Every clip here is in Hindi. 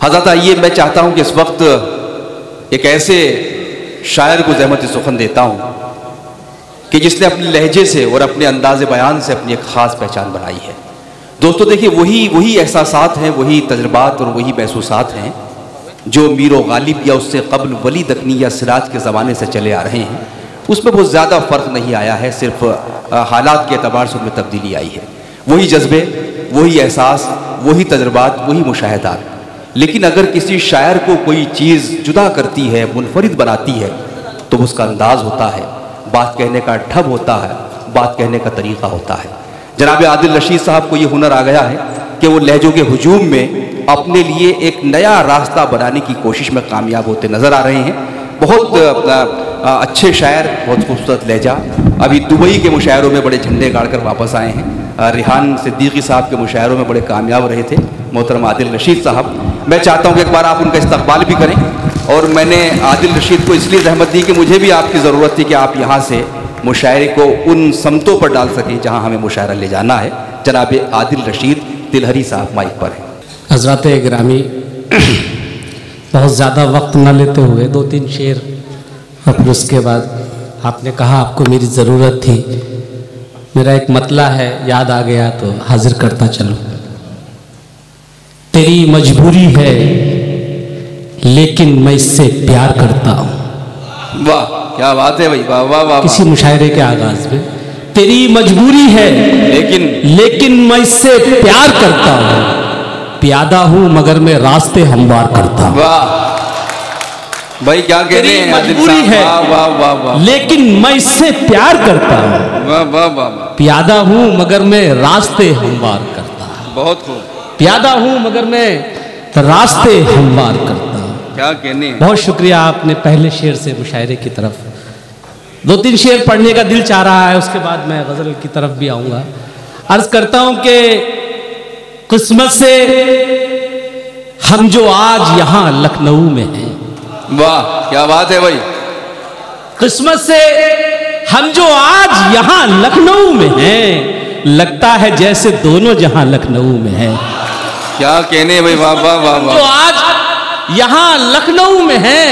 हज़रत आइए मैं चाहता हूँ कि इस वक्त एक ऐसे शायर को ज़हमत सुखन देता हूँ कि जिसने अपने लहजे से और अपने अंदाज़ बयान से अपनी एक ख़ास पहचान बनाई है। दोस्तों देखिए, वही एहसासात हैं, वही तजर्बात और वही महसूसात हैं जो मीर व गालिब या उससे कबल वली दकनी या सिराज के ज़माने से चले आ रहे हैं। उसमें बहुत ज़्यादा फ़र्क नहीं आया है, सिर्फ हालात के अतबार से उनमें तब्दीली आई है। वही जज्बे, वही एहसास, वही तजर्बात, वही मुशाहदात। लेकिन अगर किसी शायर को कोई चीज़ जुदा करती है, मुनफरिद बनाती है, तो उसका अंदाज़ होता है, बात कहने का ढब होता है, बात कहने का तरीक़ा होता है। जनाब आदिल रशीद साहब को ये हुनर आ गया है कि वो लहजों के हुजूम में अपने लिए एक नया रास्ता बनाने की कोशिश में कामयाब होते नज़र आ रहे हैं। बहुत अच्छे शायर, बहुत खूबसूरत लहजा। अभी दुबई के मुशायरों में बड़े झंडे गाड़ कर वापस आए हैं। रिहान सिद्दीकी साहब के मुशायरों में बड़े कामयाब रहे थे मोहतरम आदिल रशीद साहब। मैं चाहता हूँ कि एक बार आप उनका इस्तकबाल भी करें। और मैंने आदिल रशीद को इसलिए ज़हमत दी कि मुझे भी आपकी ज़रूरत थी कि आप यहाँ से मुशायरे को उन समतों पर डाल सकें जहाँ हमें मुशायरा ले जाना है। जनाब आदिल रशीद तिलहरी साहब माइक पर हैं। हज़रात गिरामी, बहुत ज़्यादा वक्त न लेते हुए 2-3 शेर और फिर उसके बाद आपने कहा आपको मेरी ज़रूरत थी, मेरा एक मतला है, याद आ गया तो हाजिर करता चलो। तेरी मजबूरी है लेकिन मैं इससे प्यार करता हूँ। वाह, क्या बात है भाई, वाह वाह वाह। किसी मुशायरे के आगाज में तेरी मजबूरी है लेकिन मैं इससे प्यार करता हूँ। प्यादा हूँ मगर मैं रास्ते हमवार करता हूँ। वाह भाई, क्या कह रहे हैं? मजबूरी है वाह वाह वाह, लेकिन मैं इससे प्यार करता हूँ। वाह वाह वाह। प्यादा हूँ मगर मैं रास्ते हमवार करता हूँ। बहुत खूब। प्यादा हूँ मगर मैं रास्ते हमवार करता हूँ। क्या कहने। बहुत शुक्रिया, आपने पहले शेर से मुशायरे की तरफ 2-3 शेर पढ़ने का दिल चाह रहा है, उसके बाद मैं गज़ल की तरफ भी आऊँगा। अर्ज़ करता हूँ कि किस्मत से हम जो आज यहाँ लखनऊ में हैं। वाह, क्या बात है भाई। किस्मत से हम जो आज यहाँ लखनऊ में हैं, लगता है जैसे दोनों जहां लखनऊ में हैं। क्या कहने भाई, वाह वाह वाह वाह। जो आज यहाँ लखनऊ में हैं,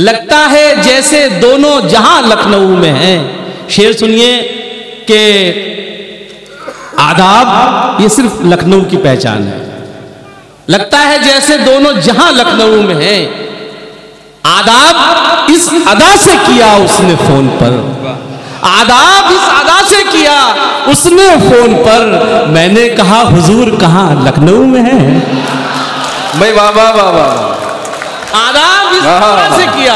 लगता है जैसे दोनों जहां लखनऊ में हैं। शेर सुनिए कि आदाब ये सिर्फ लखनऊ की पहचान है। लगता है जैसे दोनों जहां लखनऊ में हैं। आदाब इस अदा से किया उसने फोन पर, आदाब इस अदा से किया उसने फोन पर। मैंने कहा हुजूर कहाँ लखनऊ में है भाई, वाह वाह वाह वाह। आदाब इस अदा से किया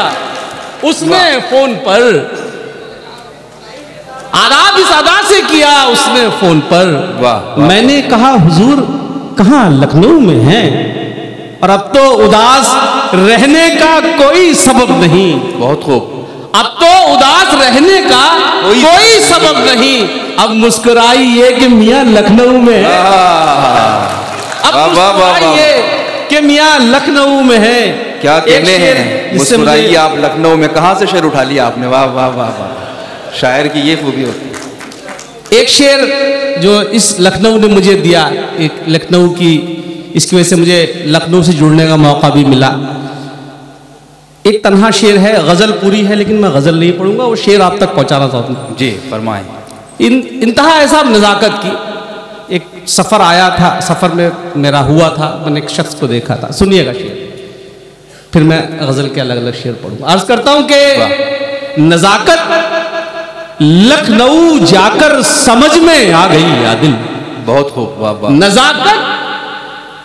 उसने फोन पर, आदाब इस अदा से किया उसने फोन पर। वाह। मैंने कहा हुजूर कहाँ लखनऊ में है। और अब तो उदास रहने का कोई सबब नहीं। बहुत खूब। अब तो उदास रहने का कोई सबब नहीं। अब मुस्कुराइए कि मियाँ लखनऊ में है। अब मुस्कुराइए कि मियाँ लखनऊ में है। क्या कहने हैं, मुस्कुराइए आप लखनऊ में। कहाँ से शेर उठा लिया आपने, वाह वाह वाह वाह। शायर की ये खूबी होती है। एक शेर जो इस लखनऊ ने मुझे दिया, एक लखनऊ की, इसकी वजह से मुझे लखनऊ से जुड़ने का मौका भी मिला। एक तन्हा शेर है, गज़ल पूरी है लेकिन मैं गज़ल नहीं पढ़ूंगा, वो शेर आप तक पहुंचाना चाहता हूँ। जी फरमाएं। इंतहा ऐसा नज़ाकत की। एक सफ़र आया था, सफ़र में मेरा हुआ था, मैंने एक शख्स को देखा था। सुनिएगा शेर, फिर मैं गज़ल के अलग अलग शेर पढ़ूंगा। अर्ज़ करता हूँ कि नज़ाकत लखनऊ जाकर समझ में आ गई या दिल। बहुत खूब, वाह वाह। नज़ाकत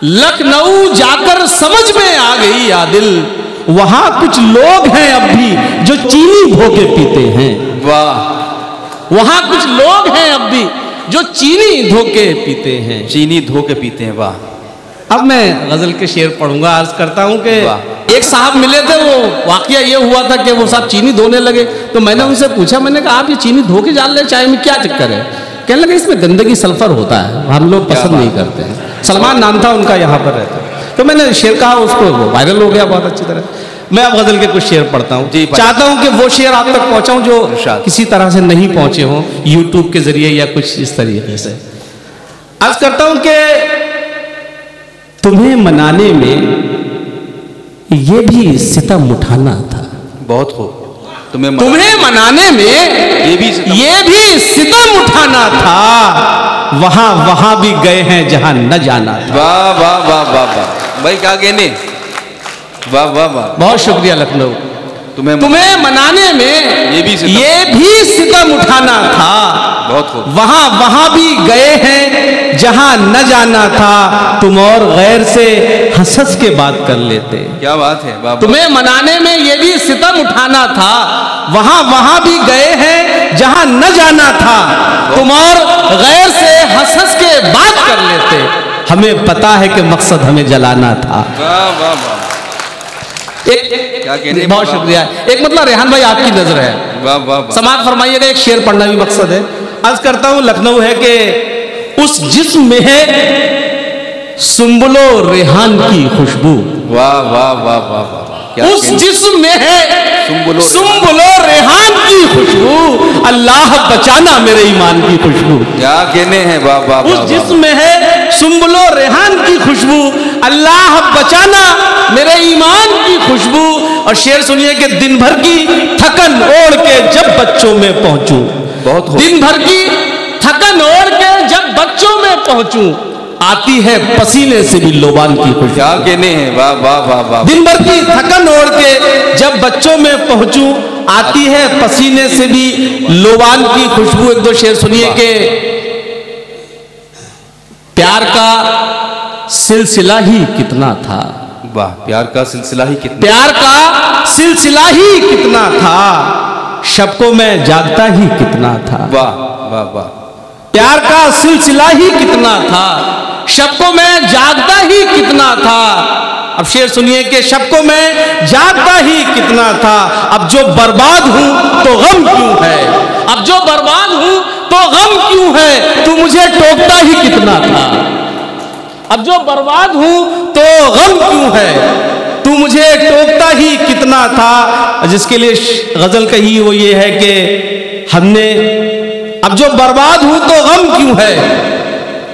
लखनऊ जाकर समझ में आ गई या दिल। वहां कुछ लोग हैं अब भी जो चीनी धोके पीते हैं। वाह। वहां कुछ लोग हैं अब भी जो चीनी धोके पीते हैं। चीनी धोके पीते हैं, वाह। अब मैं गजल के शेर पढ़ूंगा। अर्ज करता हूं कि एक साहब मिले थे, वो वाकया ये हुआ था कि वो साहब चीनी धोने लगे। तो मैंने उनसे पूछा, मैंने कहा आप ये चीनी धो के डाल रहे चाय में, क्या चक्कर है? कहने लगे इसमें गंदगी सल्फर होता है, हम लोग पसंद नहीं करते हैं। सलमान नाम था उनका, यहाँ पर रहता। तो मैंने शेर कहा, उसको वो वायरल हो गया बहुत अच्छी तरह। मैं अब गजल के कुछ शेर पढ़ता हूँ। चाहता हूँ कि वो शेर आप तक पहुँचाऊँ जो किसी तरह से नहीं पहुँचे हों, यूट्यूब के जरिए या कुछ इस तरीके से। अर्ज करता हूँ कि तुम्हें मनाने में ये भी सितम उठाना था। बहुत खूब। तुम्हें मनाने में ये भी सितम उठाना था। वहां भी गए हैं जहां न जाना था। वाह वाह वाह वाह वाह भाई, क्या कहने। वाह वाह वाह, बहुत शुक्रिया लखनऊ। तुम्हें मनाने में ये भी सितम उठाना था। बहुत खूब। वहां भी गए हैं जहां न जाना था। तुम और गैर से हंस के बात कर लेते। क्या बात है बाबा। तुम्हें मनाने में ये भी सितम उठाना था। वहां भी गए हैं जहां न जाना था। तुम और गैर से हंस के बात कर लेते। हमें पता है कि मकसद हमें जलाना था। वाह वाह वाह, क्या कहने। बहुत शुक्रिया। एक मतलब रेहान भाई आपकी नजर है। वाह वाह वाह। समाप्त फरमाइएगा। एक शेर पढ़ना भी मकसद है। अर्ज करता हूं लखनऊ है कि उस जिस्म में है सुंबलो रेहान की खुशबू। वाह वाह वाह वाह वाह। उस जिस्म में है सुंबलो रेहान की खुशबू। अल्लाह बचाना मेरे ईमान की खुशबू। क्या कहने हैं। वाह वाह। उस जिस्म में है सुंबलो रेहान की खुशबू। अल्लाह बचाना मेरे ईमान की खुशबू। और शेर सुनिए कि दिन भर की थकन ओढ़ के जब बच्चों में पहुंचूं। बहुत दिन भर की थकन ओढ़ के जब बच्चों में पहुंचूं। आती है पसीने से भी लोबान की खुशबू। क्या कहने हैं। वाह वाह वाह वाह। दिन भर की थकन ओढ़ के जब बच्चों में पहुंचूं। आती है पसीने से भी लोबान की खुशबू। एक दो शेर सुनिए कि प्यार का सिलसिला ही कितना था। वाह, प्यार का सिलसिला ही कितना। प्यार का सिलसिला ही कितना था। शब को मैं जागता ही कितना था। वाह वाह वाह। प्यार का सिलसिला ही कितना था। शब को मैं जागता ही कितना था। अब शेर सुनिए कि शब को मैं जागता ही कितना था। अब जो बर्बाद हूं तो गम क्यों है। अब जो बर्बाद हूं तो गम क्यों है। तू मुझे टोकता ही कितना था। अब जो बर्बाद हूं तो गम क्यों है। तू मुझे टोकता ही कितना था। जिसके लिए गजल कही वो ये है कि हमने अब जो बर्बाद हूं तो गम क्यों है।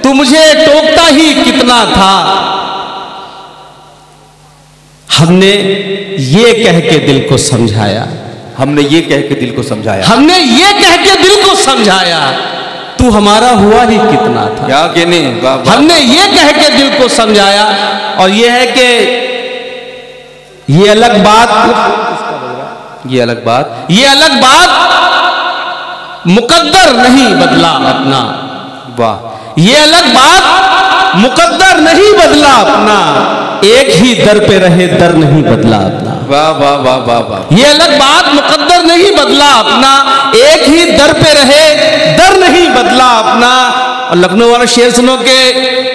तू मुझे टोकता ही कितना था। हमने ये कह के दिल को समझाया। हमने ये कह के दिल को समझाया। हमने ये कह के दिल को समझाया। तू हमारा हुआ ही कितना था। क्या कहने। हमने ये कह के दिल को समझाया। और ये है कि ये अलग बात ये अलग बात ये अलग बात मुकद्दर नहीं बदला अपना। वाह। ये अलग बात मुकद्दर नहीं बदला अपना। एक ही दर पे रहे दर नहीं बदला अपना। वाह वाह वाह वाह वाह। ये अलग बात मुकद्दर नहीं बदला अपना। एक ही दर पे रहे दर नहीं बदला अपना। और लखनऊ वाला शेर सुनो के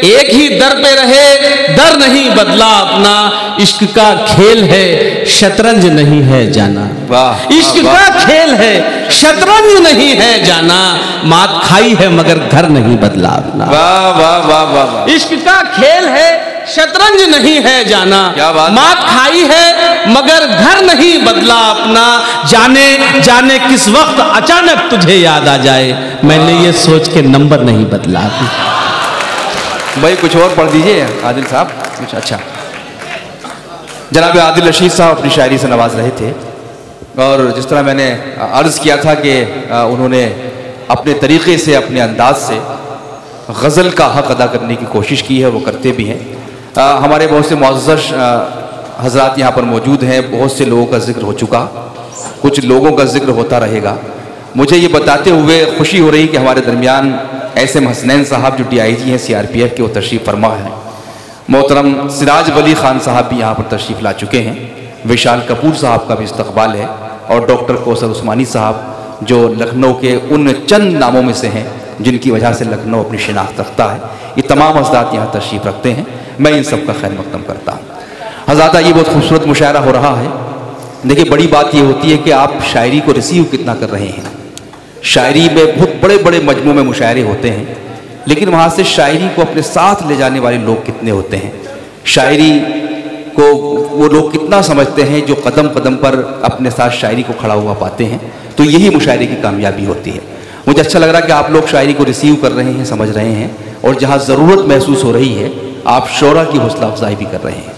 एक ही दर पे रहे दर नहीं बदला अपना। इश्क का खेल है शतरंज नहीं है जाना। वाह। इश्क का खेल है शतरंज नहीं है जाना। मात खाई है मगर घर नहीं बदला अपना। वाह वाह वाह वाह। इश्क का खेल है शतरंज नहीं है जाना। क्या बात। मात खाई है मगर घर नहीं बदला अपना। जाने जाने किस वक्त अचानक तुझे याद आ जाए। मैंने ये सोच के नंबर नहीं बदला। भाई कुछ और पढ़ दीजिए आदिल साहब कुछ। अच्छा, जनाब आदिल रशीद साहब अपनी शायरी से नवाज रहे थे। और जिस तरह मैंने अर्ज़ किया था कि उन्होंने अपने तरीक़े से अपने अंदाज से गज़ल का हक़ अदा करने की कोशिश की है, वो करते भी हैं। हमारे बहुत से मुअज़्ज़ज़ हज़रात यहाँ पर मौजूद हैं। बहुत से लोगों का ज़िक्र हो चुका, कुछ लोगों का ज़िक्र होता रहेगा। मुझे ये बताते हुए खुशी हो रही कि हमारे दरमियान एसएम हसनैन साहब जो DIG हैं CRPF के, वो तशरीफ़ फरमा हैं। मोहतरम सिराज वली ख़ान साहब भी यहाँ पर तशरीफ़ ला चुके हैं। विशाल कपूर साहब का भी इस्तक़बाल है। और डॉक्टर कौसर उस्मानी साहब जो लखनऊ के उन चंद नामों में से हैं जिनकी वजह से लखनऊ अपनी शिनाख्त रखता है। ये तमाम हज़रात यहाँ तशरीफ़ रखते हैं। मैं इन सब का खैर मक़दम करता हूँ। हज़रात, ये बहुत खूबसूरत मुशायरा हो रहा है। देखिए, बड़ी बात ये होती है कि आप शायरी को रिसीव कितना कर रहे हैं। शायरी में बहुत बड़े बड़े मजमू में मुशायरे होते हैं, लेकिन वहाँ से शायरी को अपने साथ ले जाने वाले लोग कितने होते हैं। शायरी को वो लोग कितना समझते हैं जो कदम कदम पर अपने साथ शायरी को खड़ा हुआ पाते हैं। तो यही मुशायरे की कामयाबी होती है। मुझे अच्छा लग रहा है कि आप लोग शायरी को रिसीव कर रहे हैं, समझ रहे हैं, और जहाँ ज़रूरत महसूस हो रही है आप शोरा की हौसला अफजाई भी कर रहे हैं।